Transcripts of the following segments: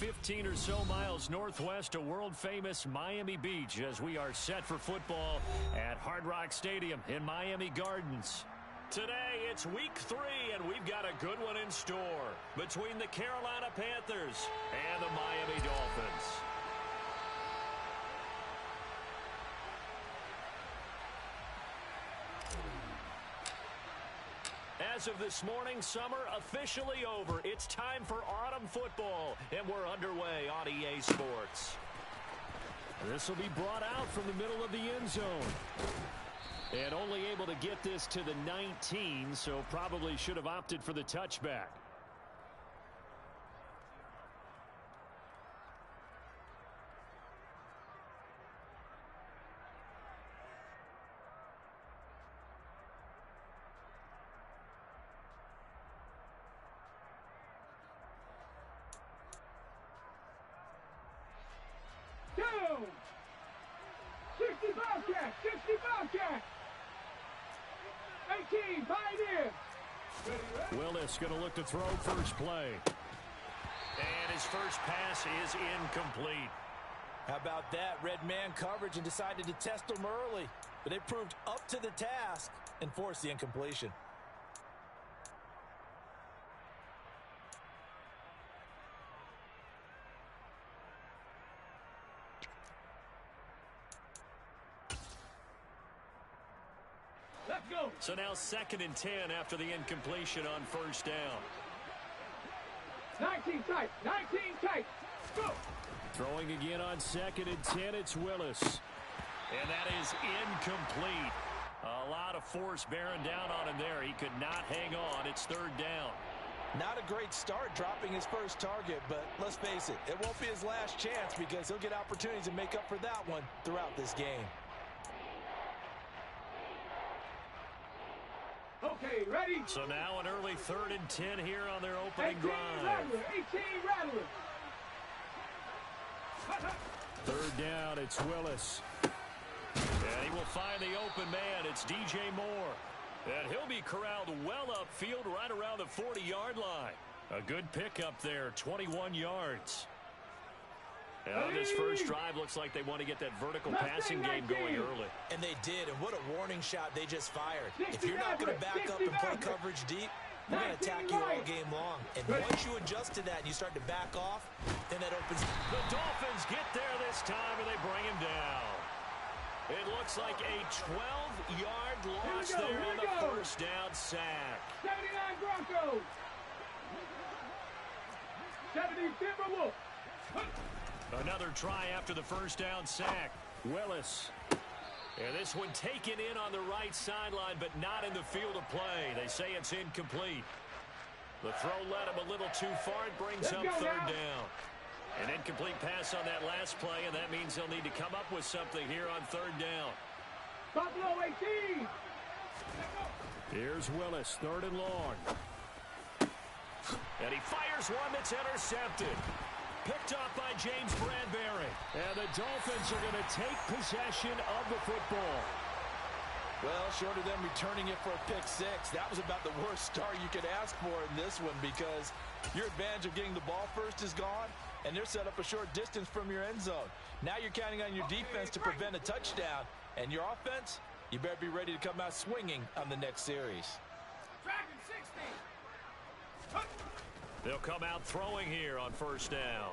15 or so miles northwest of world-famous Miami Beach as we are set for football at Hard Rock Stadium in Miami Gardens. Today, it's week 3, and we've got a good one in store between the Carolina Panthers and the Miami Dolphins. As of this morning, summer officially over. It's time for autumn football, and we're underway on EA Sports. This will be brought out from the middle of the end zone. And only able to get this to the 19, so probably should have opted for the touchback. Go! 60 Bobcat! 60 Bobcat! 18, Pioneer! Willis going to look to throw first play. And his first pass is incomplete. How about that? Red man coverage and decided to test them early. But they proved up to the task and forced the incompletion. Let's go! So now 2nd and 10 after the incompletion on first down. 19 tight! 19 tight! Go! Throwing again on 2nd and 10, it's Willis. And that is incomplete. A lot of force bearing down on him there. He could not hang on. It's 3rd down. Not a great start dropping his first target, but let's face it, it won't be his last chance because he'll get opportunities to make up for that one throughout this game. Okay, ready? So now an early 3rd and 10 here on their opening 18 drive. Rattler! 18 Rattler! 3rd down, it's Willis. And he will find the open man. It's DJ Moore. And he'll be corralled well upfield right around the 40-yard line. A good pickup there, 21 yards. And on this first drive, looks like they want to get that vertical passing game going early. And they did, and what a warning shot they just fired. If you're not going to back up and play coverage deep, they're going to attack you all game long. And once you adjust to that and you start to back off, then that opens. The Dolphins get there this time, and they bring him down. It looks like a 12-yard loss there on the first down sack. 79 Broncos! 70 Timberwolves! Another try after the first down sack. Willis. And this one taken in on the right sideline, but not in the field of play. They say it's incomplete. The throw led him a little too far. It brings up 3rd down. An incomplete pass on that last play, and that means they'll need to come up with something here on 3rd down. Buffalo 18! Here's Willis, 3rd and long. And he fires one that's intercepted. Picked up by James Bradbury. And the Dolphins are going to take possession of the football. Well, short of them returning it for a pick 6, that was about the worst start you could ask for in this one because your advantage of getting the ball first is gone, and they're set up a short distance from your end zone. Now you're counting on your defense to prevent a touchdown, and your offense, you better be ready to come out swinging on the next series. Dragon 60! They'll come out throwing here on first down.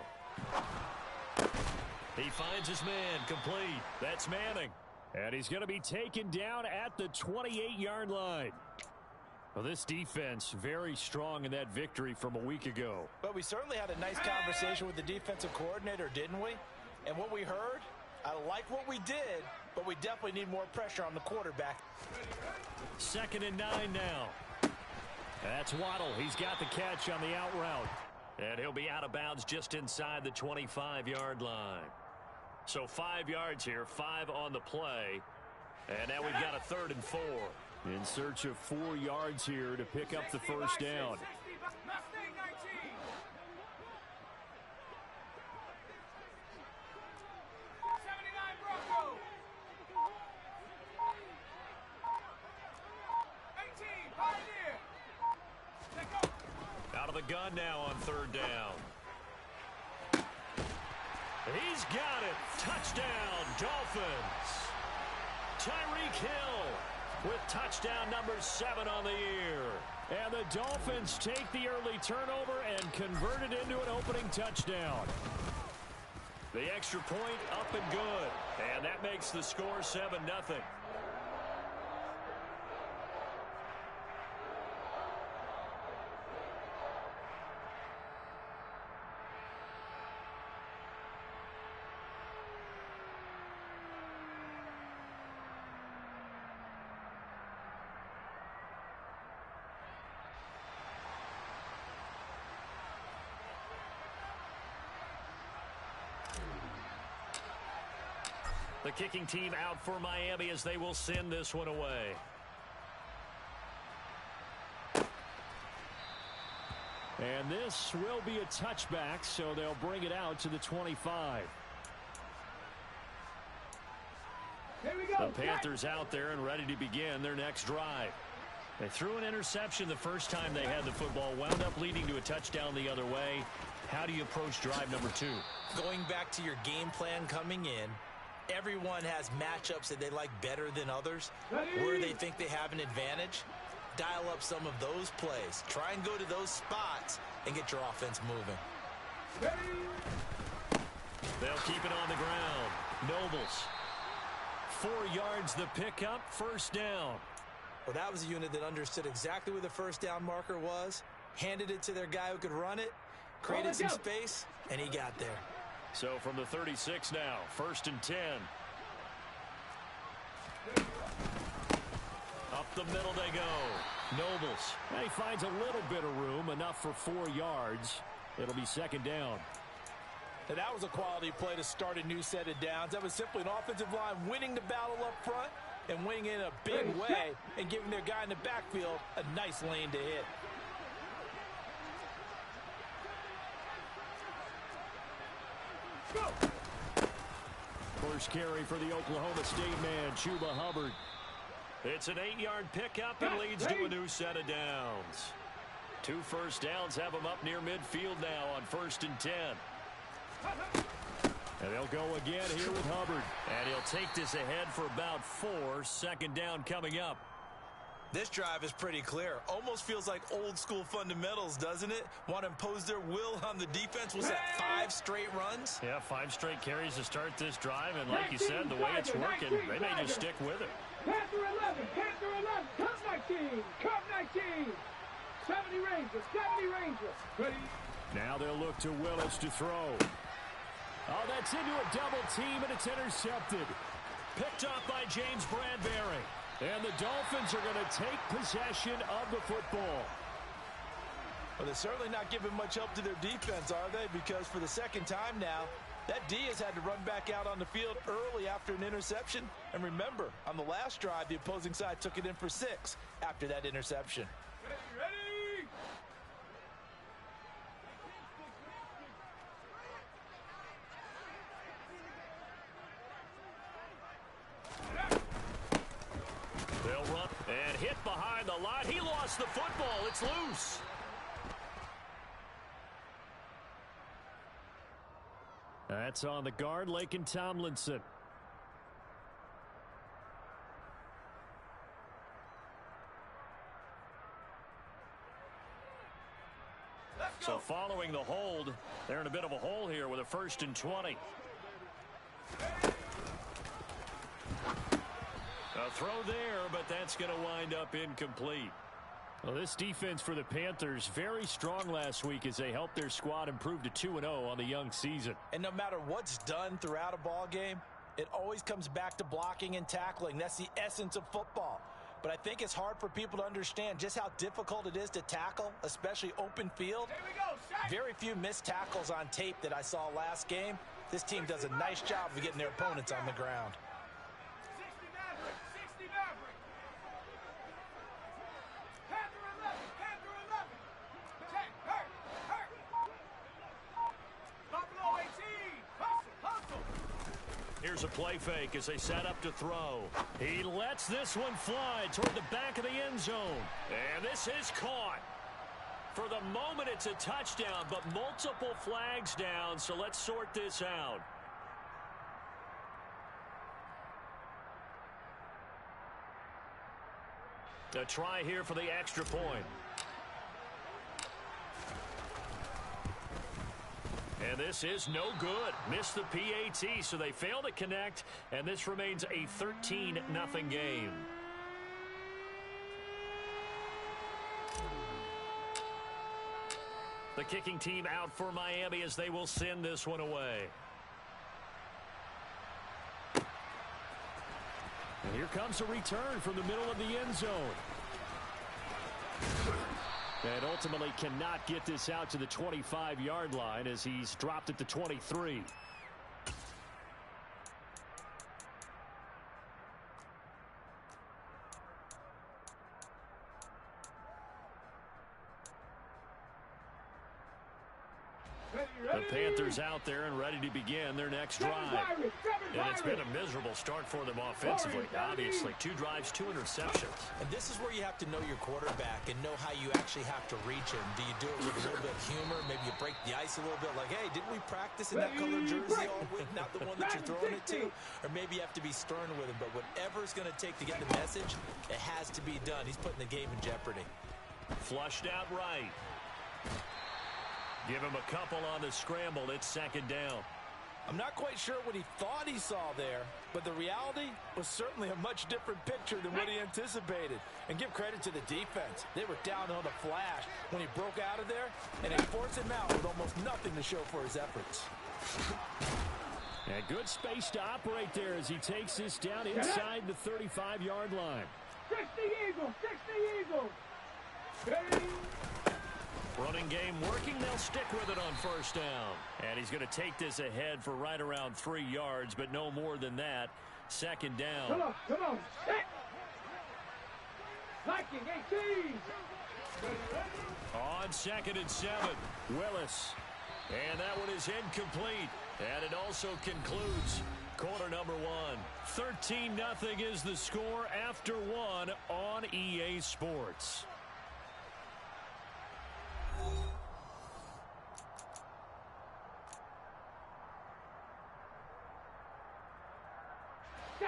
He finds his man complete. That's Manning. And he's going to be taken down at the 28-yard line. Well, this defense very strong in that victory from a week ago. But we certainly had a nice conversation with the defensive coordinator, didn't we? And what we heard, I like what we did, but we definitely need more pressure on the quarterback. 2nd and 9 now. That's Waddle. He's got the catch on the out route. And he'll be out of bounds just inside the 25-yard line. So 5 yards here, 5 on the play. And now we've got a 3rd and 4. In search of 4 yards here to pick up the first down. Out of the gun now on 3rd down. He's got it. Touchdown, Dolphins. Tyreek Hill with touchdown number 7 on the year. And the Dolphins take the early turnover and convert it into an opening touchdown. The extra point up and good. And that makes the score 7-0. The kicking team out for Miami as they will send this one away. And this will be a touchback, so they'll bring it out to the 25. Here we go. The Panthers out there and ready to begin their next drive. They threw an interception the first time they had the football, wound up leading to a touchdown the other way. How do you approach drive number 2? Going back to your game plan coming in, everyone has matchups that they like better than others, where they think they have an advantage. Dial up some of those plays. Try and go to those spots and get your offense moving. They'll keep it on the ground. Nobles. 4 yards the pickup, first down. Well, that was a unit that understood exactly where the first down marker was, handed it to their guy who could run it, created some space, and he got there. So from the 36 now, 1st and 10. Up the middle they go. Nobles. And he finds a little bit of room, enough for 4 yards. It'll be 2nd down. And that was a quality play to start a new set of downs. That was simply an offensive line winning the battle up front and winning in a big way and giving their guy in the backfield a nice lane to hit. First carry for the Oklahoma State man, Chuba Hubbard. It's an 8-yard pickup and leads to a new set of downs. 2 first downs have them up near midfield now on 1st and 10. And they'll go again here with Hubbard. And he'll take this ahead for about 4. 2nd down coming up. This drive is pretty clear. Almost feels like old school fundamentals, doesn't it? Want to impose their will on the defense. Was that 5 straight runs? Yeah, 5 straight carries to start this drive. And like you said, the way it's working, they may just stick with it. Panther 11, Panther 11, Cub 19, Cub 19. 70 Rangers, 70 Rangers. Ready? Now they'll look to Willis to throw. Oh, that's into a double team, and it's intercepted. Picked up by James Bradbury. And the Dolphins are going to take possession of the football. Well, they're certainly not giving much help to their defense, are they? Because for the 2nd time now, that D has had to run back out on the field early after an interception. And remember, on the last drive, the opposing side took it in for 6 after that interception. Ready? They'll run and hit behind the line. He lost the football. It's loose. That's on the guard, Laken Tomlinson. So following the hold, they're in a bit of a hole here with a 1st and 20. A throw there, but that's going to wind up incomplete. Well, this defense for the Panthers, very strong last week as they helped their squad improve to 2-0 on the young season. And no matter what's done throughout a ball game, it always comes back to blocking and tackling. That's the essence of football. But I think it's hard for people to understand just how difficult it is to tackle, especially open field. Here we go, Shaq. Very few missed tackles on tape that I saw last game. This team does a nice job of getting their opponents on the ground. 60 Maverick, 60 Maverick. Panther 11, Panther 11. Check, hurt. Buffalo 18, hustle. Here's a play fake as they set up to throw. He lets this one fly toward the back of the end zone. And this is caught. For the moment, it's a touchdown, but multiple flags down, so let's sort this out. A try here for the extra point. And this is no good. Missed the PAT, so they fail to connect, and this remains a 13-0 game. The kicking team out for Miami as they will send this one away. And here comes a return from the middle of the end zone. And ultimately cannot get this out to the 25-yard line as he's dropped at the 23. The Panthers out there and ready to begin their next drive. And it's been a miserable start for them offensively. Obviously, 2 drives, 2 interceptions. And this is where you have to know your quarterback and know how you actually have to reach him. Do you do it with a little bit of humor? Maybe you break the ice a little bit like, hey, didn't we practice in that colored jersey all week? Not the one that you're throwing it to. Or maybe you have to be stern with him. But whatever it's going to take to get the message, it has to be done. He's putting the game in jeopardy. Flushed out right. Give him a couple on the scramble. It's second down. I'm not quite sure what he thought he saw there, but the reality was certainly a much different picture than what he anticipated. And give credit to the defense. They were down on the flash when he broke out of there, and they forced him out with almost nothing to show for his efforts. And good space to operate there as he takes this down inside the 35-yard line. 60 Eagles! 60 Eagles! Running game working. They'll stick with it on first down. And he's going to take this ahead for right around 3 yards, but no more than that. Second down. Come on. Set. Viking 18. On 2nd and 7, Willis. And that one is incomplete. And it also concludes quarter number 1. 13-0 is the score after 1 on EA Sports.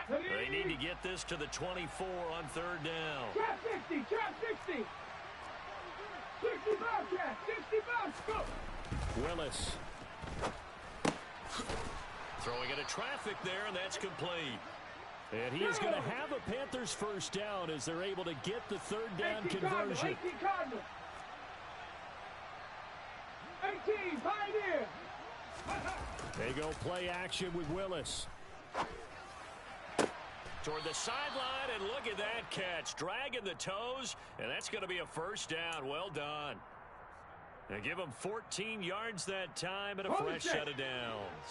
They need to get this to the 24 on 3rd down. Trap 60, trap 60. 65, trap, 65, go. Willis. Throwing into traffic there, and that's complete. And he is going to have a Panthers first down as they're able to get the 3rd down conversion. 18 Cardinals. 18, Pioneer. They go play action with Willis. Toward the sideline, and look at that catch. Dragging the toes, and that's going to be a first down. Well done. They give him 14 yards that time and a fresh set of downs.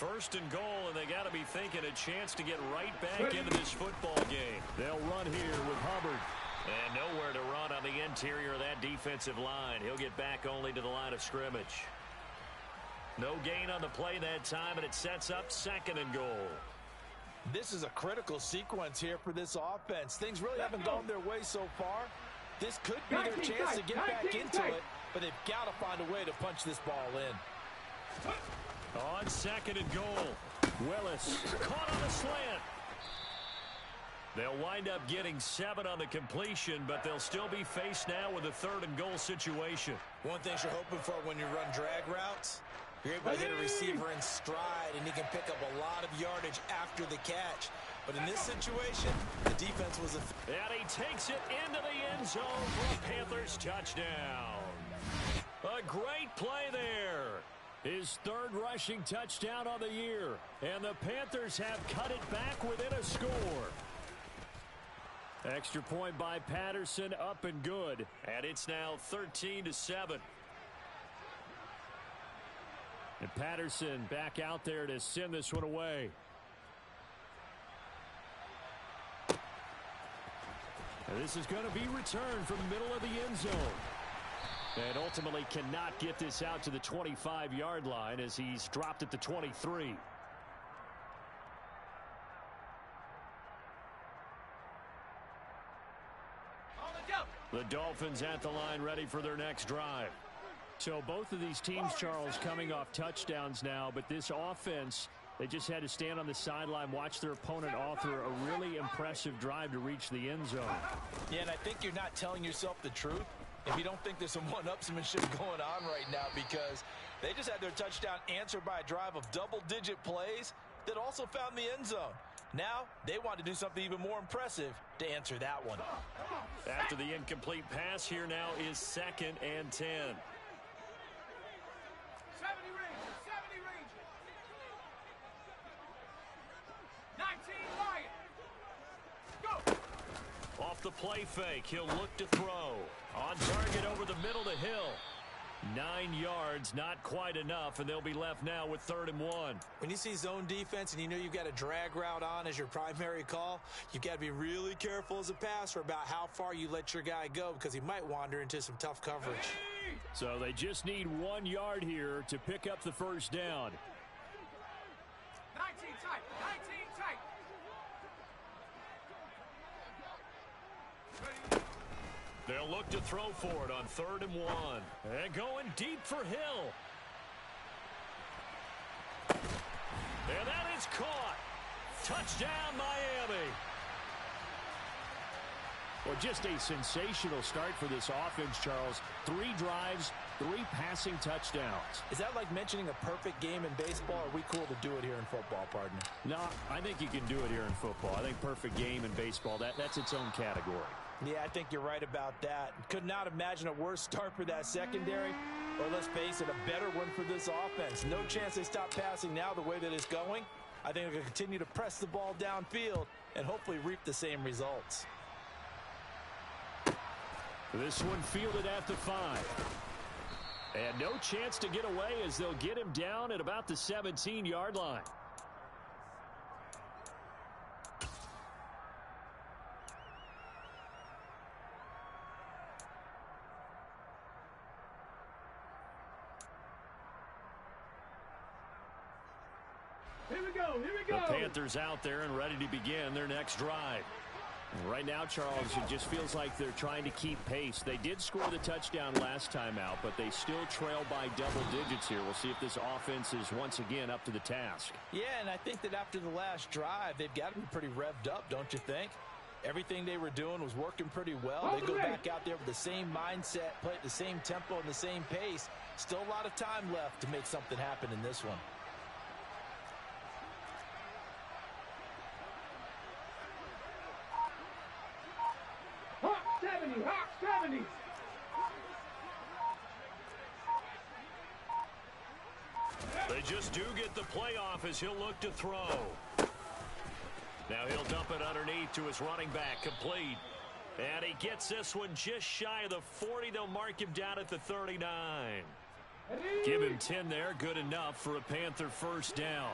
1st and goal, and they got to be thinking a chance to get right back into this football game. They'll run here with Hubbard. And nowhere to run on the interior of that defensive line. He'll get back only to the line of scrimmage. No gain on the play that time, and it sets up 2nd and goal. This is a critical sequence here for this offense. Things really haven't gone their way so far. This could be their chance to get back into it, but they've got to find a way to punch this ball in. On 2nd and goal, Willis caught on the slant. They'll wind up getting 7 on the completion, but they'll still be faced now with a 3rd and goal situation. One thing you're hoping for when you run drag routes, you're able to hit a receiver in stride, and he can pick up a lot of yardage after the catch. But in this situation, the defense was... And he takes it into the end zone for a Panthers touchdown. A great play there. His 3rd rushing touchdown on the year. And the Panthers have cut it back within a score. Extra point by Patterson, up and good. And it's now 13-7. And Patterson back out there to send this one away. And this is going to be returned from the middle of the end zone. And ultimately cannot get this out to the 25-yard line as he's dropped at the 23. The Dolphins at the line ready for their next drive. So both of these teams, Charles, coming off touchdowns now, but this offense They just had to stand on the sideline, watch their opponent author a really impressive drive to reach the end zone. Yeah, and I think you're not telling yourself the truth if you don't think there's some one-upsmanship going on right now, because they just had their touchdown answered by a drive of double-digit plays that also found the end zone. Now, they want to do something even more impressive to answer that one. After the incomplete pass, here now is 2nd and 10. 70 Rangers, 70 Rangers. 19 Lions. Go! Off the play fake, he'll look to throw. On target over the middle to Hill. 9 yards, not quite enough, and they'll be left now with 3rd and 1. When you see zone defense and you know you've got a drag route on as your primary call, you've got to be really careful as a passer about how far you let your guy go, because he might wander into some tough coverage. So they just need 1 yard here to pick up the first down. 19 tight, 19 tight. They'll look to throw for it on 3rd and 1. And going deep for Hill. And that is caught. Touchdown, Miami. Well, just a sensational start for this offense, Charles. 3 drives, 3 passing touchdowns. Is that like mentioning a perfect game in baseball, or are we cool to do it here in football, partner? No, I think you can do it here in football. I think perfect game in baseball, that's its own category. Yeah, I think you're right about that. Could not imagine a worse start for that secondary, or let's face it, a better one for this offense. No chance they stop passing now the way that it's going. I think they're going to continue to press the ball downfield and hopefully reap the same results. This one fielded at the 5. And no chance to get away as they'll get him down at about the 17-yard line. Here we go, here we go. The Panthers out there and ready to begin their next drive. And right now, Charles, it just feels like they're trying to keep pace. They did score the touchdown last time out, but they still trail by double digits here. We'll see if this offense is once again up to the task. Yeah, and I think that after the last drive, they've got to be pretty revved up, don't you think? Everything they were doing was working pretty well. They go back out there with the same mindset, play at the same tempo and the same pace. Still a lot of time left to make something happen in this one. Hawk 70, Hawk 70. They just do get the playoff as he'll look to throw. Now he'll dump it underneath to his running back, complete. And he gets this one just shy of the 40. They'll mark him down at the 39. Give him 10 there, good enough for a Panther first down.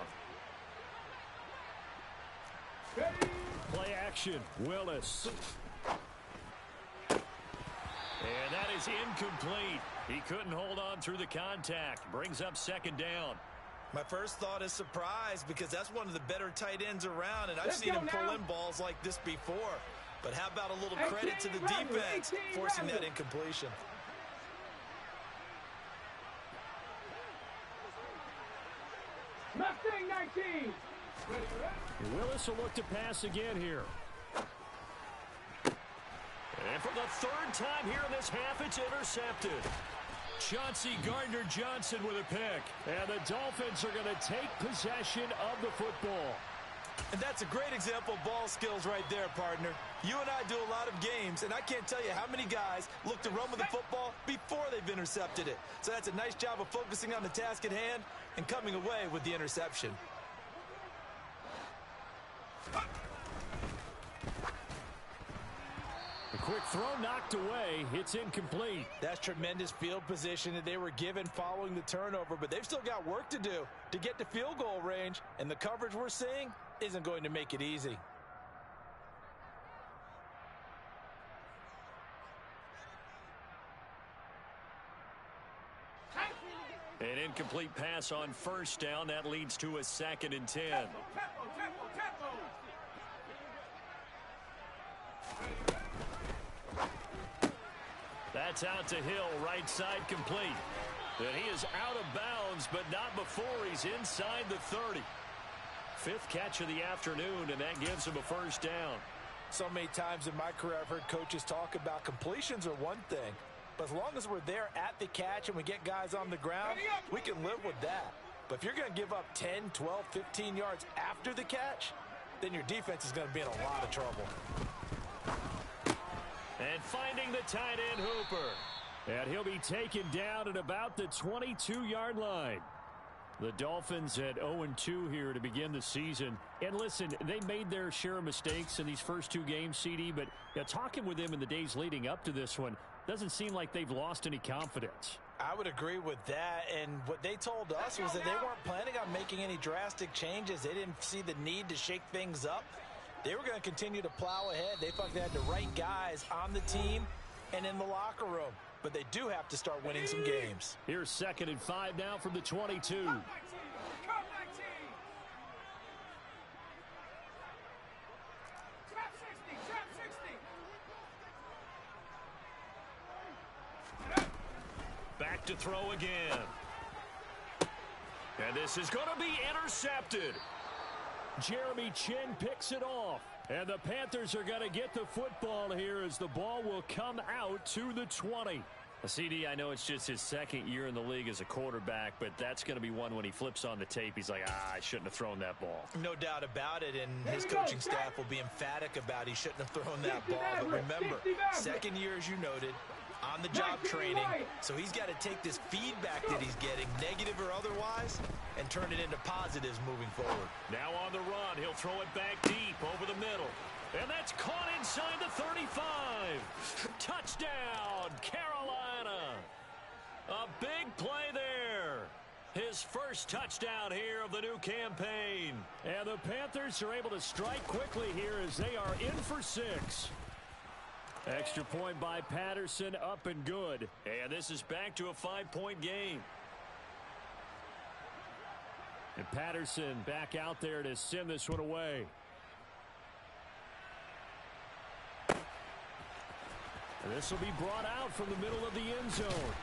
Play action, Willis. And that is incomplete. He couldn't hold on through the contact. Brings up 2nd down. My first thought is surprise, because that's one of the better tight ends around, and I've seen him pull in balls like this before. But how about a little credit to the defense forcing that incompletion? Mustang 19. Willis will look to pass again here. And for the 3rd time here in this half, it's intercepted. Chauncey Gardner-Johnson with a pick. And the Dolphins are going to take possession of the football. And that's a great example of ball skills right there, partner. You and I do a lot of games, and I can't tell you how many guys look to run with the football before they've intercepted it. So that's a nice job of focusing on the task at hand and coming away with the interception. A quick throw knocked away. It's incomplete. That's tremendous field position that they were given following the turnover, but they've still got work to do to get to field goal range, and the coverage we're seeing isn't going to make it easy. An incomplete pass on first down. That leads to a 2nd and 10. Tempo. That's out to Hill, right side complete. And he is out of bounds, but not before he's inside the 30. fifth catch of the afternoon, and that gives him a first down. So many times in my career I've heard coaches talk about completions are one thing, but as long as we're there at the catch and we get guys on the ground, we can live with that. But if you're going to give up 10, 12, 15 yards after the catch, then your defense is going to be in a lot of trouble. And finding the tight end Hooper. And he'll be taken down at about the 22-yard line. The Dolphins at 0-2 here to begin the season. And listen, they made their share of mistakes in these first two games, CD, but talking with them in the days leading up to this one, doesn't seem like they've lost any confidence. I would agree with that, and what they told us was that they weren't planning on making any drastic changes. They didn't see the need to shake things up. They were going to continue to plow ahead. They felt they had the right guys on the team and in the locker room. But they do have to start winning some games. Here's 2nd and 5 now from the 22. Back to throw again. And this is going to be intercepted. Jeremy Chin picks it off. And the Panthers are going to get the football here as the ball will come out to the 20. CD, I know it's just his second year in the league as a quarterback, but that's going to be one when he flips on the tape. He's like, I shouldn't have thrown that ball. No doubt about it, and his coaching staff will be emphatic about he shouldn't have thrown that ball. But remember, second year, as you noted, on-the-job training, so he's got to take this feedback that he's getting, negative or otherwise, and turn it into positives moving forward. Now on the run, he'll throw it back deep over the middle. And that's caught inside the 35. Touchdown, Carolina. A big play there. His first touchdown here of the new campaign. And the Panthers are able to strike quickly here as they are in for 6. Extra point by Patterson, up and good. And this is back to a 5-point game. And Patterson back out there to send this one away. And this will be brought out from the middle of the end zone.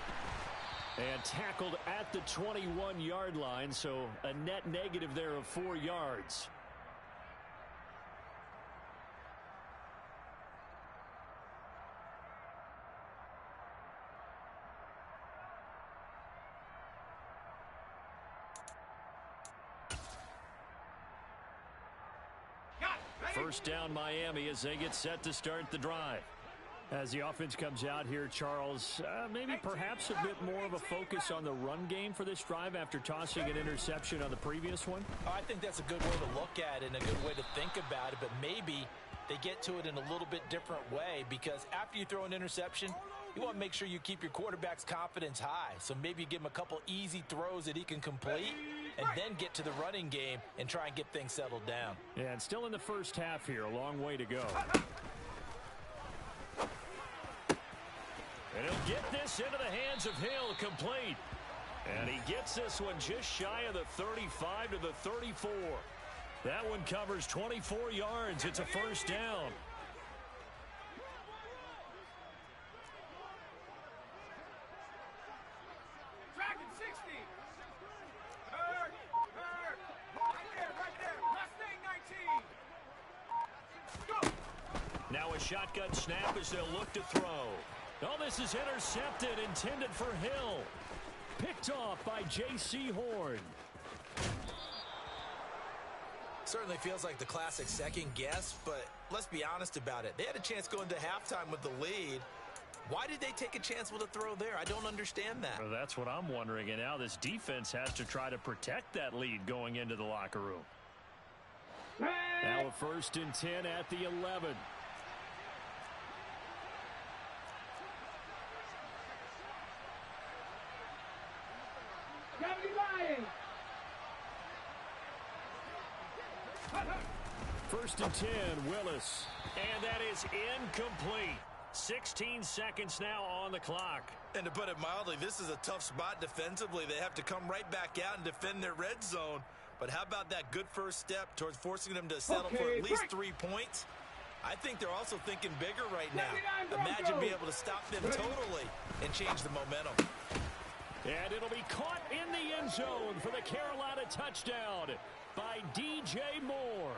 And tackled at the 21-yard line, so a net negative there of 4 yards. First down Miami as they get set to start the drive. As the offense comes out here, Charles, maybe perhaps a bit more of a focus on the run game for this drive after tossing an interception on the previous one? I think that's a good way to look at it and a good way to think about it, but maybe they get to it in a little bit different way, because after you throw an interception, you want to make sure you keep your quarterback's confidence high. So maybe you give him a couple easy throws that he can complete and then get to the running game and try and get things settled down. Yeah, and still in the first half here, a long way to go. And he'll get this into the hands of Hill, complete. And he gets this one just shy of the 35 to the 34. That one covers 24 yards. It's a first down. Dragon 60. Hurt. Right there. Mustang 19. Go. Now a shotgun snap as they'll look to throw. Oh, this is intercepted, intended for Hill. Picked off by J.C. Horn. Certainly feels like the classic second guess, but let's be honest about it. They had a chance going to halftime with the lead. Why did they take a chance with a throw there? I don't understand that. Well, that's what I'm wondering, and now this defense has to try to protect that lead going into the locker room. Now a 1st and 10 at the 11. First and 10, Willis. And that is incomplete. 16 seconds now on the clock. And to put it mildly, this is a tough spot defensively. They have to come right back out and defend their red zone. But how about that good first step towards forcing them to settle for at least 3 points? I think they're also thinking bigger right now. Imagine being able to stop them totally and change the momentum. And it'll be caught in the end zone for the Carolina touchdown by DJ Moore.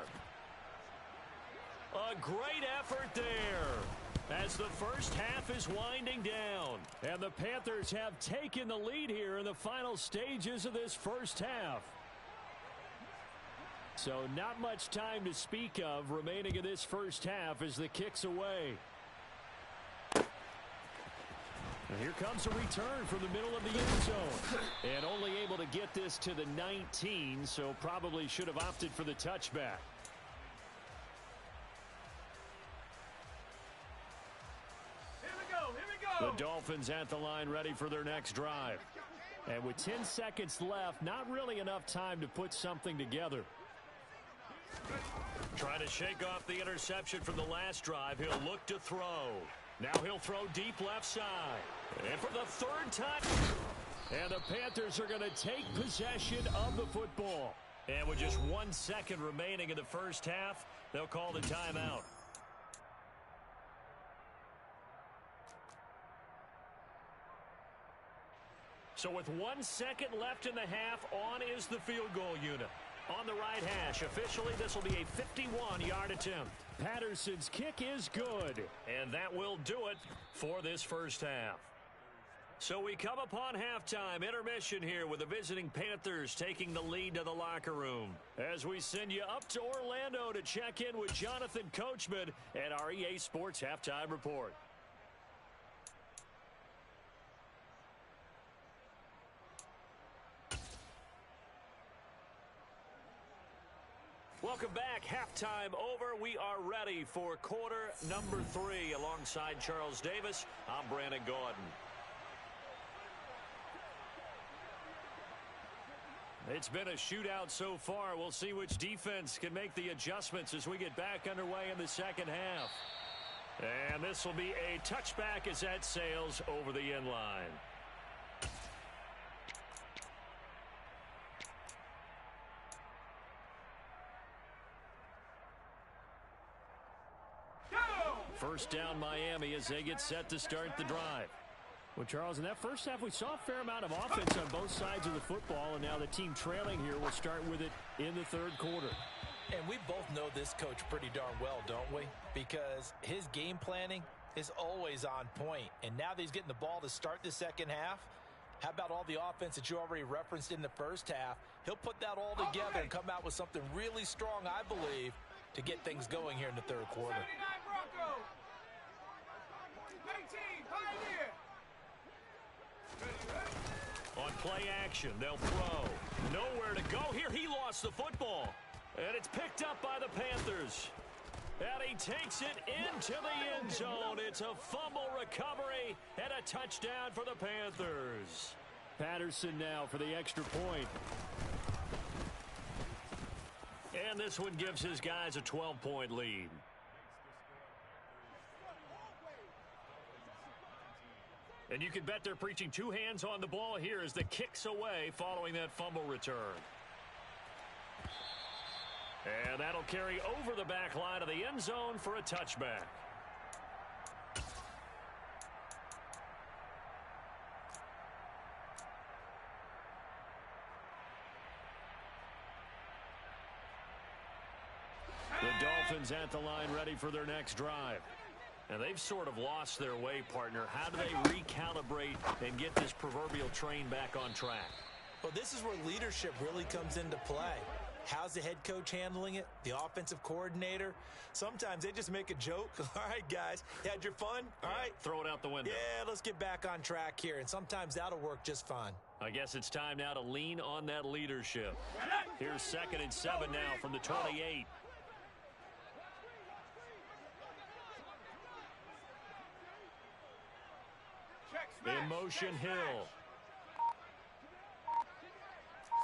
A great effort there as the first half is winding down. And the Panthers have taken the lead here in the final stages of this first half. So not much time to speak of remaining in this first half as the kick's away. And here comes a return from the middle of the end zone. And only able to get this to the 19, so probably should have opted for the touchback. Here we go. The Dolphins at the line ready for their next drive. And with 10 seconds left, not really enough time to put something together. Trying to shake off the interception from the last drive. He'll look to throw. Now he'll throw deep left side. And for the third time. And the Panthers are going to take possession of the football. And with just 1 second remaining in the first half, they'll call the timeout. So with 1 second left in the half, on is the field goal unit. On the right hash, officially this will be a 51-yard attempt. Patterson's kick is good, and that will do it for this first half. So we come upon halftime, intermission here with the visiting Panthers taking the lead to the locker room. As we send you up to Orlando to check in with Jonathan Coachman at our EA Sports Halftime Report. Welcome back. Halftime over. We are ready for quarter number 3. Alongside Charles Davis, I'm Brandon Gaudin. It's been a shootout so far. We'll see which defense can make the adjustments as we get back underway in the second half. And this will be a touchback as that sails over the end line. First down Miami as they get set to start the drive. Well, Charles, in that first half, we saw a fair amount of offense on both sides of the football, and now the team trailing here will start with it in the third quarter. And we both know this coach pretty darn well, don't we? Because his game planning is always on point. And now that he's getting the ball to start the second half, how about all the offense that you already referenced in the first half? He'll put that all together and come out with something really strong, I believe, to get things going here in the third quarter. 79 Broncos. 19 Pioneer. On play action, they'll throw. Nowhere to go here. He lost the football. And it's picked up by the Panthers. And he takes it into the end zone. It's a fumble recovery and a touchdown for the Panthers. Patterson now for the extra point. And this one gives his guys a 12-point lead. And you can bet they're preaching two hands on the ball here as the kick's away following that fumble return. And that'll carry over the back line of the end zone for a touchback. The Dolphins at the line ready for their next drive. And they've sort of lost their way, partner. How do they recalibrate and get this proverbial train back on track? Well, this is where leadership really comes into play. How's the head coach handling it? The offensive coordinator? Sometimes they just make a joke. All right, guys, you had your fun? All right. Throw it out the window. Yeah, let's get back on track here. And sometimes that'll work just fine. I guess it's time now to lean on that leadership. Here's 2nd and 7 now from the 28. In motion, Hill.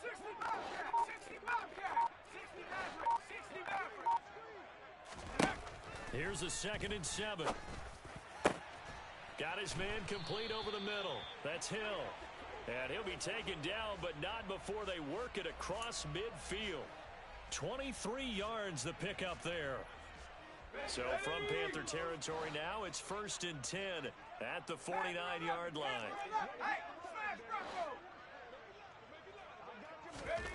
60 Bobcat, 60 Bobcat, 60 Maverick, 60 Maverick. Here's a 2nd and 7. Got his man complete over the middle. That's Hill. And he'll be taken down, but not before they work it across midfield. 23 yards the pickup there. So from Panther territory now, it's 1st and 10 at the 49-yard line. Hey, smash Bronco. Ready,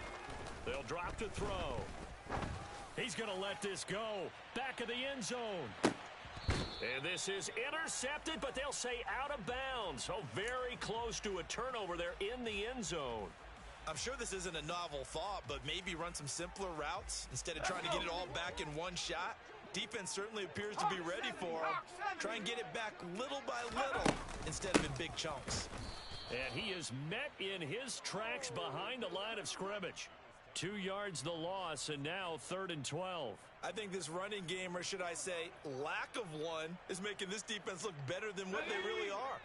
They'll drop to throw. He's going to let this go. Back of the end zone. And this is intercepted, but they'll say out of bounds. So very close to a turnover there in the end zone. I'm sure this isn't a novel thought, but maybe run some simpler routes instead of trying to get it all back in one shot. Defense certainly appears to be ready for him. Try and get it back little by little instead of in big chunks. And he is met in his tracks behind the line of scrimmage. 2 yards the loss, and now 3rd and 12. I think this running game, or should I say lack of one, is making this defense look better than what they really are.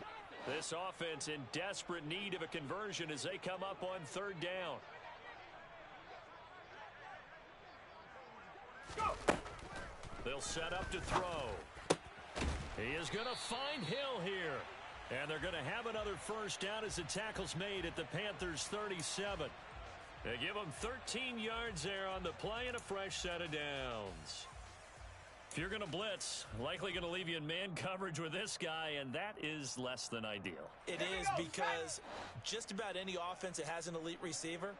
This offense in desperate need of a conversion as they come up on 3rd down. Go. They'll set up to throw. He is going to find Hill here. And they're going to have another 1st down as the tackle's made at the Panthers' 37. They give him 13 yards there on the play and a fresh set of downs. If you're going to blitz, likely going to leave you in man coverage with this guy, and that is less than ideal. It is, because just about any offense that has an elite receiver,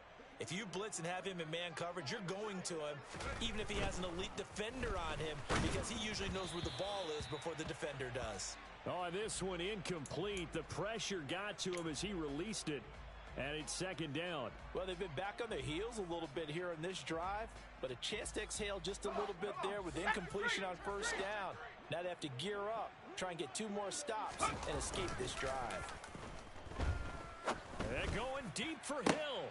if you blitz and have him in man coverage, you're going to him, even if he has an elite defender on him, because he usually knows where the ball is before the defender does. Oh, this one incomplete. The pressure got to him as he released it. And it's 2nd down. Well, they've been back on their heels a little bit here in this drive, but a chance to exhale just a little bit there with incompletion on 1st down. Now they have to gear up, try and get 2 more stops, and escape this drive. And going deep for Hill.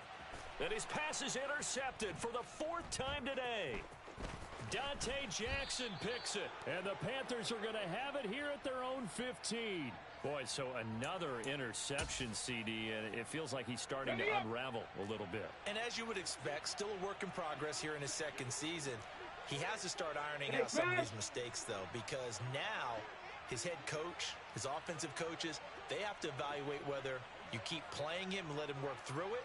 And his pass is intercepted for the 4th time today. Dante Jackson picks it. And the Panthers are going to have it here at their own 15. Boy, so another interception, CD, and it feels like he's starting to unravel a little bit. And as you would expect, still a work in progress here in his 2nd season. He has to start ironing out some of these mistakes, though, because now his head coach, his offensive coaches, they have to evaluate whether you keep playing him and let him work through it,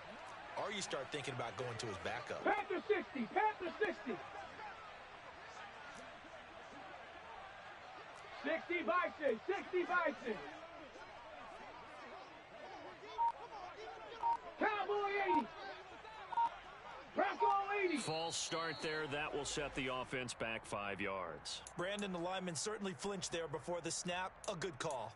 or you start thinking about going to his backup. Panther 60, Panther 60. 60 Bison, 60 Bison. Cowboy 80. Press all 80. False start there. That will set the offense back 5 yards. Brandon, the lineman certainly flinched there before the snap. A good call.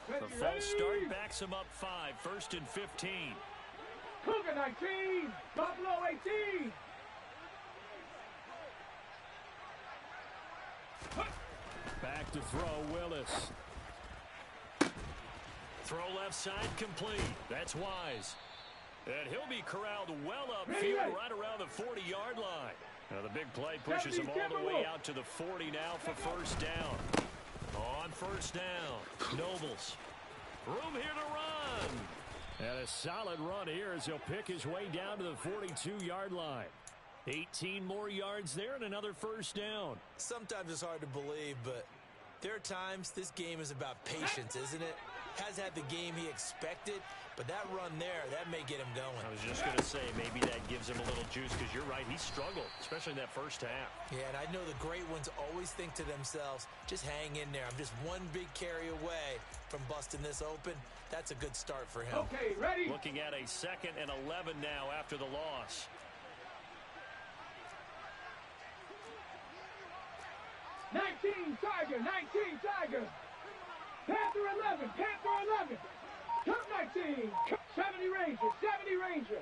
The false start backs him up 5. 1st and 15. Cougar 19. Buffalo 18. Back to throw, Willis. Throw left side complete. That's Wise. And he'll be corralled well upfield right around the 40-yard line. Now the big play pushes him all the way out to the 40 now for 1st down. On 1st down, Nobles. Room here to run. And a solid run here as he'll pick his way down to the 42-yard line. 18 more yards there and another 1st down. Sometimes it's hard to believe, but there are times this game is about patience, isn't it? Has had the game he expected, but that run there, that may get him going. I was just going to say, maybe that gives him a little juice, because you're right, he struggled, especially in that 1st half. Yeah, and I know the great ones always think to themselves, just hang in there. I'm just one big carry away from busting this open. That's a good start for him. Okay, ready? Looking at a 2nd and 11 now after the loss. Tiger, 19 Tiger. Panther 11, Panther 11. Cup 19, 70 Ranger, 70 Ranger.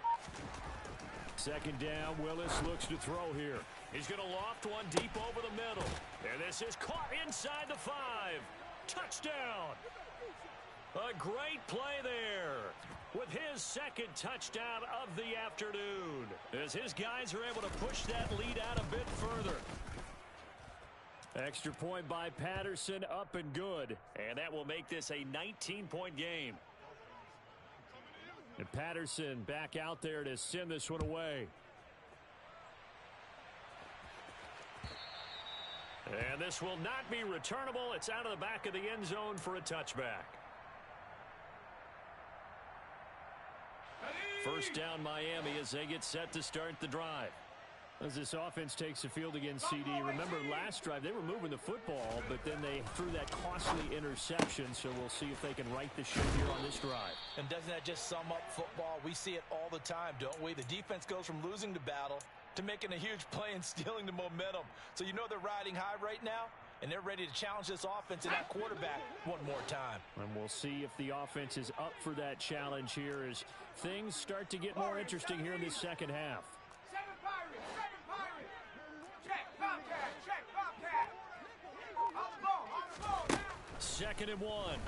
2nd down, Willis looks to throw here. He's going to loft one deep over the middle. And this is caught inside the 5. Touchdown. A great play there with his 2nd touchdown of the afternoon, as his guys are able to push that lead out a bit further. Extra point by Patterson, up and good. And that will make this a 19-point game. And Patterson back out there to send this one away. And this will not be returnable. It's out of the back of the end zone for a touchback. 1st down Miami as they get set to start the drive. As this offense takes the field against CD. Remember last drive they were moving the football, but then they threw that costly interception, so we'll see if they can right the ship here on this drive. And doesn't that just sum up football? We see it all the time, don't we? The defense goes from losing the battle to making a huge play and stealing the momentum. So you know they're riding high right now, and they're ready to challenge this offense and that quarterback one more time. And we'll see if the offense is up for that challenge here as things start to get more interesting here in this second half. Seven Pirates, seven Pirates. Check, Bobcat, check, Bobcat. On the ball now. 2nd and 1.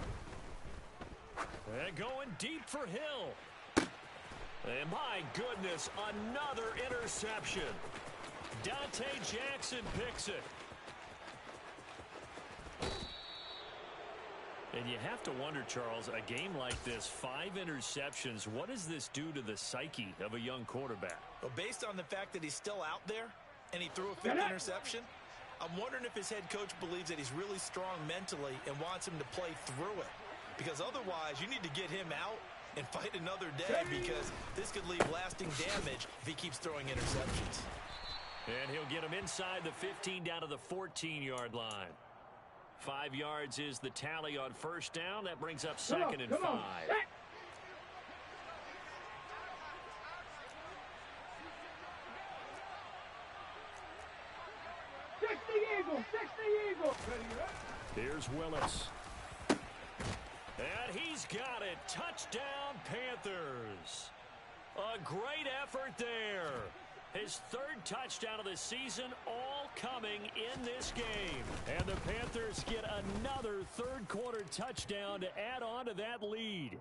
And going deep for Hill. And my goodness, another interception. Dante Jackson picks it. And you have to wonder, Charles, a game like this, 5 interceptions, what does this do to the psyche of a young quarterback? Well, based on the fact that he's still out there and he threw a 5th interception, I'm wondering if his head coach believes that he's really strong mentally and wants him to play through it. Because otherwise, you need to get him out and fight another day, because this could leave lasting damage if he keeps throwing interceptions. And he'll get him inside the 15 down to the 14-yard line. 5 yards is the tally on 1st down. That brings up 2nd and 5. 60 Eagles, 60 Eagles. Here's Willis. And he's got it. Touchdown, Panthers. A great effort there. His 3rd touchdown of the season, all coming in this game. And the Panthers get another 3rd quarter touchdown to add on to that lead.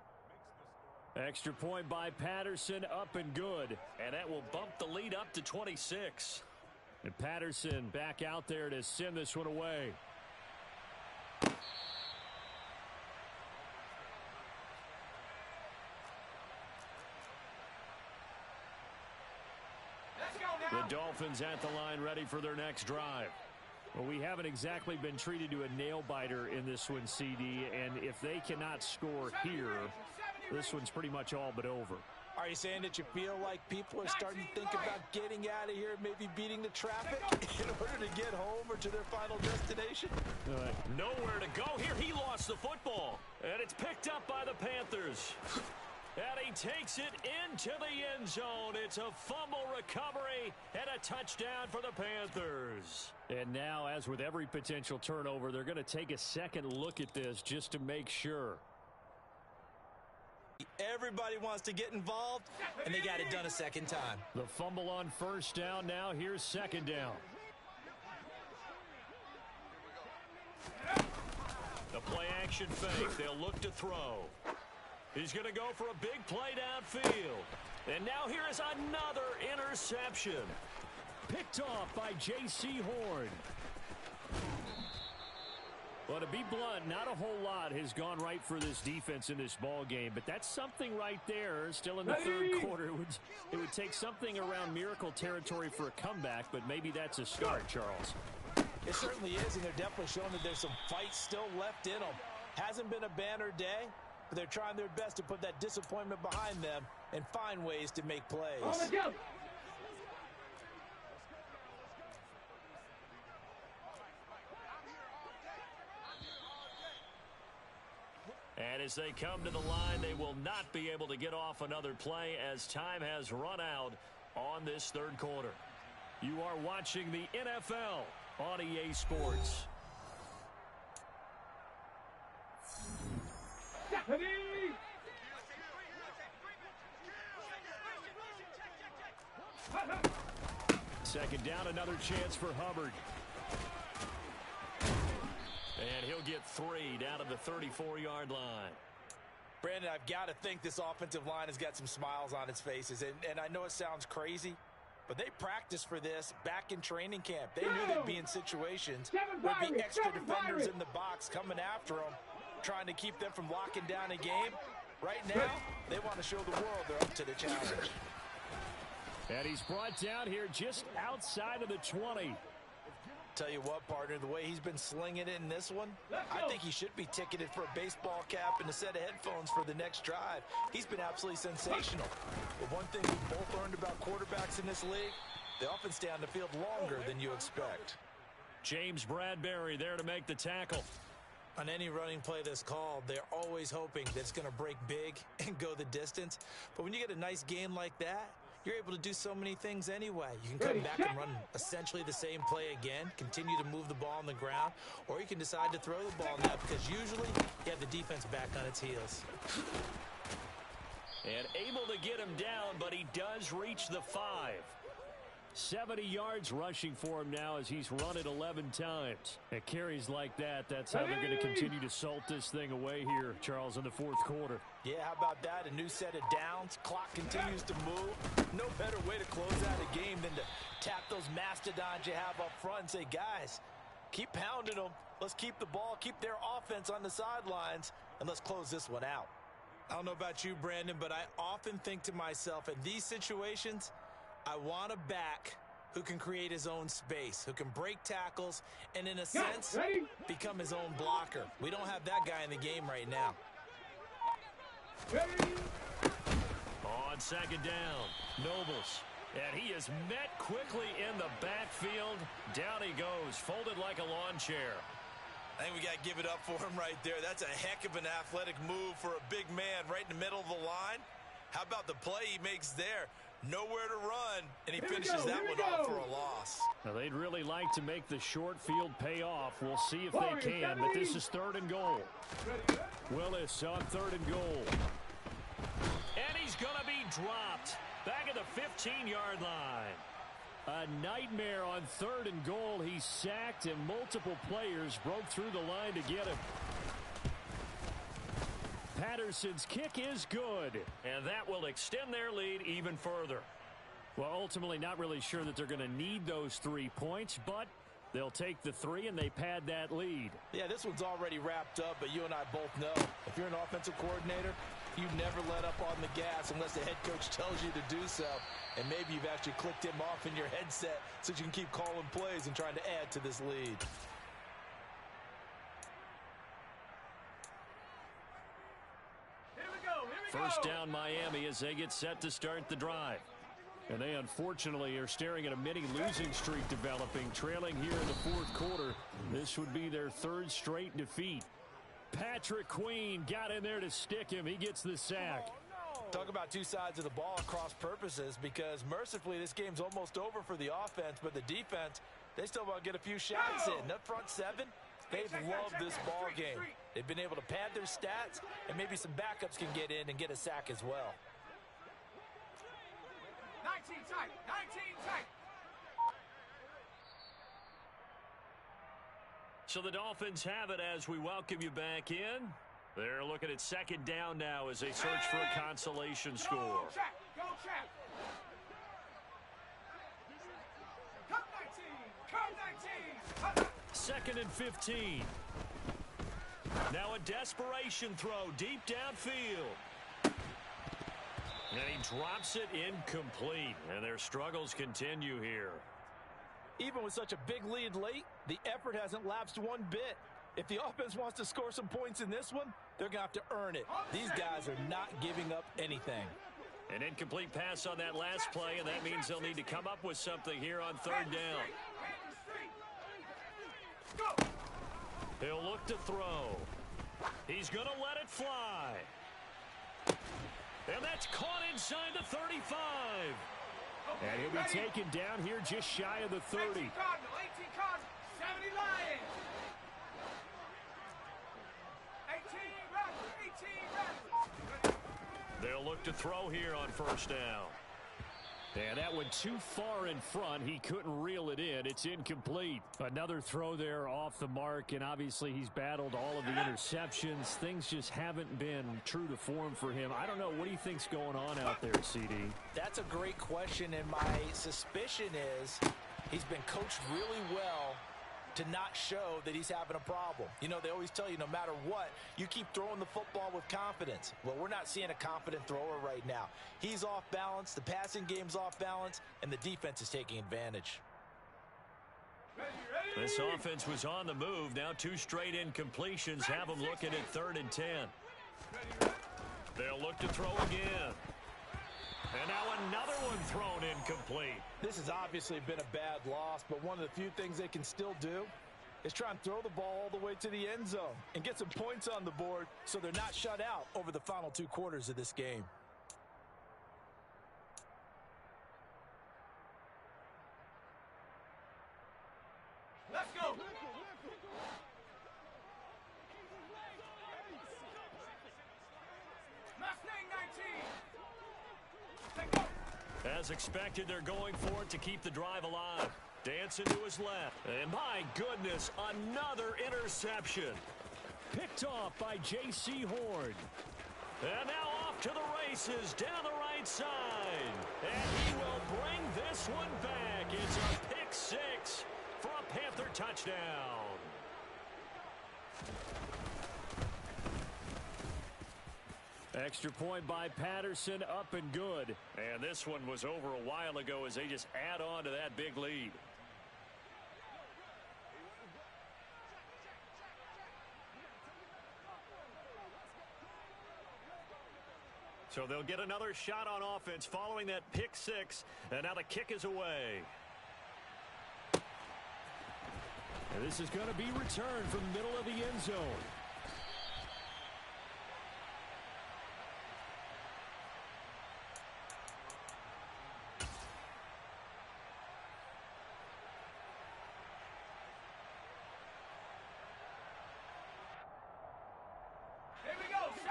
Extra point by Patterson, up and good. And that will bump the lead up to 26. And Patterson back out there to send this one away. The Dolphins at the line, ready for their next drive. Well, we haven't exactly been treated to a nail-biter in this one, CD, and if they cannot score here, this one's pretty much all but over. Are you saying that you feel like people are starting to think about getting out of here, maybe beating the traffic in order to get home or to their final destination? Nowhere to go here. He lost the football, and it's picked up by the Panthers. And he takes it into the end zone. It's a fumble recovery and a touchdown for the Panthers. And now, as with every potential turnover, they're going to take a second look at this just to make sure. Everybody wants to get involved, and they got it done a second time. The fumble on 1st down. Now here's 2nd down. The play action fake. They'll look to throw. He's going to go for a big play downfield. And now here is another interception. Picked off by J.C. Horn. Well, to be blunt, not a whole lot has gone right for this defense in this ball game, but that's something right there. Still in the 3rd quarter, it would take something around miracle territory for a comeback, but maybe that's a start, Charles. It certainly is, and they're definitely showing that there's some fight still left in them. Hasn't been a banner day, but they're trying their best to put that disappointment behind them and find ways to make plays. On the jump. And as they come to the line, they will not be able to get off another play as time has run out on this 3rd quarter. You are watching the NFL on EA Sports. Second down, another chance for Hubbard. And he'll get 3 down to the 34-yard line. Brandon, I've got to think this offensive line has got some smiles on its faces. And I know it sounds crazy, but they practiced for this back in training camp. They knew they'd be in situations where there'd be extra defenders in the box coming after them, trying to keep them from locking down a game. Right now, they want to show the world they're up to the challenge. And he's brought down here just outside of the 20. Tell you what, partner, the way he's been slinging it in this one, I think he should be ticketed for a baseball cap and a set of headphones for the next drive. He's been absolutely sensational. But one thing we've both learned about quarterbacks in this league, they often stay on the field longer than you expect. James Bradbury there to make the tackle. On any running play that's called, they're always hoping that it's going to break big and go the distance. But when you get a nice game like that, you're able to do so many things anyway. You can come back and run essentially the same play again, continue to move the ball on the ground, or you can decide to throw the ball now because usually you have the defense back on its heels. And able to get him down, but he does reach the 5. 70 yards rushing for him now as he's run it 11 times. At carries like that, that's how they're going to continue to salt this thing away here, Charles, in the fourth quarter. Yeah, how about that? A new set of downs. Clock continues to move. No better way to close out a game than to tap those mastodons you have up front and say, guys, keep pounding them. Let's keep the ball, keep their offense on the sidelines, and let's close this one out. I don't know about you, Brandon, but I often think to myself, in these situations, I want a back who can create his own space, who can break tackles, and in a sense, become his own blocker. We don't have that guy in the game right now. On second down, Nobles. And he is met quickly in the backfield. Down he goes, folded like a lawn chair. I think we got to give it up for him right there. That's a heck of an athletic move for a big man right in the middle of the line. How about the play he makes there? Nowhere to run, and he finishes that one off for a loss. Now, they'd really like to make the short field pay off. We'll see if they can, but this is 3rd and goal. Willis on 3rd and goal. And he's going to be dropped back at the 15-yard line. A nightmare on 3rd and goal. He's sacked, and multiple players broke through the line to get him. Patterson's kick is good, and that will extend their lead even further. Well, ultimately, not really sure that they're going to need those 3 points, but they'll take the 3 and they pad that lead. Yeah, this one's already wrapped up, but you and I both know if you're an offensive coordinator, you never let up on the gas unless the head coach tells you to do so. And maybe you've actually clicked him off in your headset so you can keep calling plays and trying to add to this lead. First down, Miami, as they get set to start the drive. And they unfortunately are staring at a mini losing streak developing, trailing here in the fourth quarter. This would be their 3rd straight defeat. Patrick Queen got in there to stick him. He gets the sack. Talk about two sides of the ball at cross purposes, because mercifully this game's almost over for the offense, but the defense, they still want to get a few shots in. That front 7, they've loved this ball game. They've been able to pad their stats, and maybe some backups can get in and get a sack as well. 19 tight, 19 tight. So the Dolphins have it as we welcome you back in. They're looking at 2nd down now as they search for a consolation score. Go check, go check. Cut 19, cut 19. 2nd and 15. Now a desperation throw deep downfield. And he drops it incomplete. And their struggles continue here. Even with such a big lead late, the effort hasn't lapsed one bit. If the offense wants to score some points in this one, they're going to have to earn it. These guys are not giving up anything. An incomplete pass on that last play, and that means they'll need to come up with something here on 3rd down. He'll look to throw. He's going to let it fly. And that's caught inside the 35. And he'll be taken down here just shy of the 30. 18 Cardinal, 18 Cardinal, 70 Lions. 18 Raptors, 18 Raptors. They'll look to throw here on 1st down. And that went too far in front. He couldn't reel it in. It's incomplete. Another throw there off the mark, and obviously he's battled all of the interceptions. Things just haven't been true to form for him. I don't know. What do you think's going on out there, CD? That's a great question, and my suspicion is he's been coached really well to not show that he's having a problem. You know, they always tell you no matter what, you keep throwing the football with confidence. Well, we're not seeing a confident thrower right now. He's off balance, the passing game's off balance, and the defense is taking advantage. This offense was on the move. Now 2 straight incompletions have them looking at 3rd and 10. They'll look to throw again. And now another one thrown incomplete. This has obviously been a bad loss, but one of the few things they can still do is try and throw the ball all the way to the end zone and get some points on the board so they're not shut out over the final 2 quarters of this game. Let's go. Mustang 19. As expected, they're going for it to keep the drive alive. Dancing to his left. And my goodness, another interception. Picked off by J.C. Horn. And now off to the races down the right side. And he will bring this one back. It's a pick 6 for a Panther touchdown. Extra point by Patterson, up and good. And this one was over a while ago as they just add on to that big lead. So they'll get another shot on offense following that pick 6. And now the kick is away. And this is going to be returned from the middle of the end zone.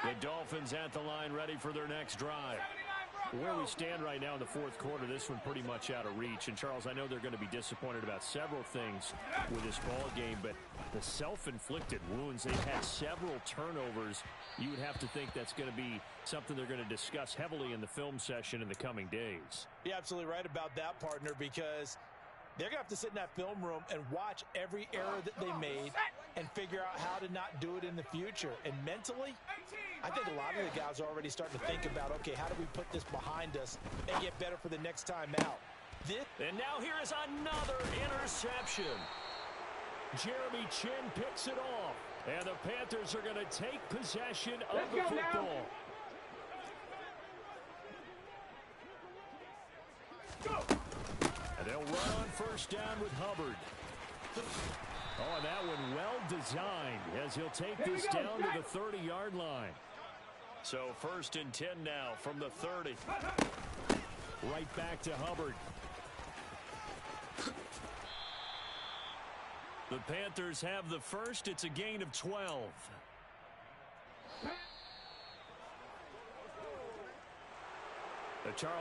The Dolphins at the line, ready for their next drive. Where we stand right now in the 4th quarter, this one pretty much out of reach. And, Charles, I know they're going to be disappointed about several things with this ball game, but the self-inflicted wounds, they've had several turnovers. You would have to think that's going to be something they're going to discuss heavily in the film session in the coming days. You're absolutely right about that, partner, because they're going to have to sit in that film room and watch every error that they made and figure out how to not do it in the future. And mentally, I think a lot of the guys are already starting to think about, okay, how do we put this behind us and get better for the next time out? And now here is another interception. Jeremy Chin picks it off. And the Panthers are going to take possession of the football. And they'll run on first down with Hubbard. Oh, and that one well designed as he'll take this down to the 30-yard line. So 1st and 10 now from the 30. Right back to Hubbard. The Panthers have the first. It's a gain of 12. Charles.